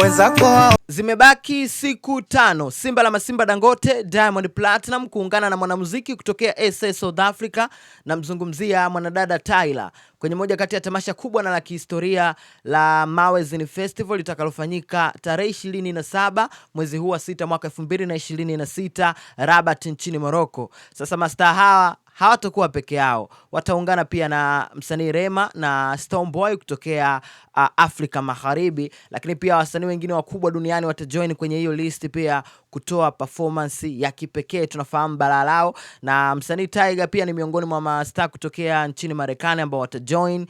wenzako. Zimebaki siku 5 Simba la Masimba Dangote Diamond Platinum kuungana na mwanamuziki kutokea SA South Africa, na mzungumzia mwanadada Tyla kwenye moja kati ya tamasha kubwa na la kihistoria la Mawezini Festival litakalofanyika tarehe 27 mwezi huu wa 6 mwaka 2026 Rabat nchini Morocco. Sasa mastaa hawa hawatakuwa peke yao, wataungana pia na msanii Rema na Stonebwoy kutokea Afrika Magharibi, lakini pia wasanii wengine wakubwa duniani watajoin kwenye hiyo list pia kutoa performance ya kipekee. Tunafahamu balaa lao, na msanii Tyga pia ni miongoni mwa mastaa kutokea nchini Marekani ambao watajoin.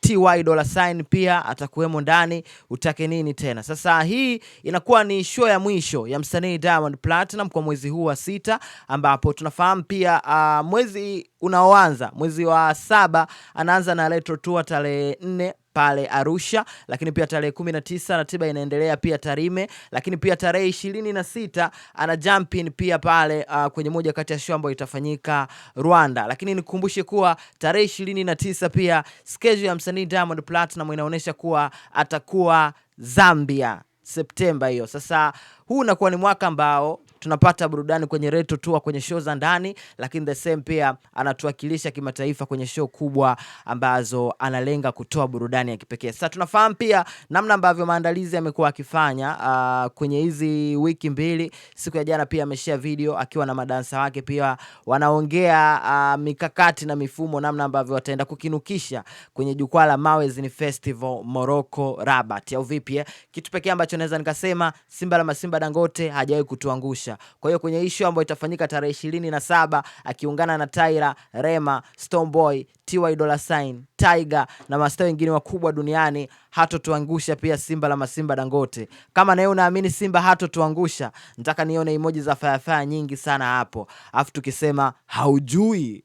TY Dolla Sign pia atakuwemo ndani, utake nini tena. Sasa hii inakuwa ni show ya mwisho ya msanii Diamond Platinum kwa mwezi huu wa 6, ambapo tunafahamu pia mwezi unaoanza mwezi wa 7 anaanza na Retro Tour tarehe 4 pale Arusha, lakini pia tarehe 19 ratiba inaendelea pia Tarime, lakini pia tarehe 26 ana jump in pia pale kwenye moja kati ya show ambayo itafanyika Rwanda. Lakini nikukumbushe kuwa tarehe 29 pia schedule ya msanii Diamond Platinum inaonyesha kuwa atakuwa Zambia Septemba hiyo. Sasa huu unakuwa ni mwaka ambao tunapata burudani kwenye Retro Tour, kwenye show za ndani, lakini the same pia anatuwakilisha kimataifa kwenye show kubwa ambazo analenga kutoa burudani ya kipekee. Sasa tunafahamu pia namna ambavyo maandalizi yamekuwa akifanya kwenye hizi wiki mbili. Siku ya jana pia ameshare video akiwa na madansa wake, pia wanaongea mikakati na mifumo namna ambavyo wataenda kukinukisha kwenye jukwaa la Mawezini Festival Morocco Rabat. Au vipi? Kitu pekee ambacho naweza nikasema, Simba la Masimba Dangote hajawahi kutuangusha. Kwa hiyo kwenye issue ambayo itafanyika tarehe 27 akiungana na Tyla, Rema, Stonebwoy, TY Dolla Sign, Tyga na mastaa wengine wakubwa duniani, hatotuangusha pia Simba la Masimba Dangote. Kama na wewe unaamini Simba hatotuangusha, nataka nione emoji za fire nyingi sana hapo. Afu tukisema haujui.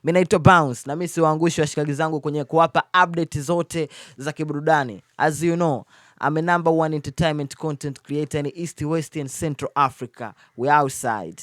Mimi naitwa Bounce na mimi siwaangushi washikaji zangu kwenye kuwapa update zote za kiburudani. As you know, I'm a #1 entertainment content creator in East, West and Central Africa. We're outside.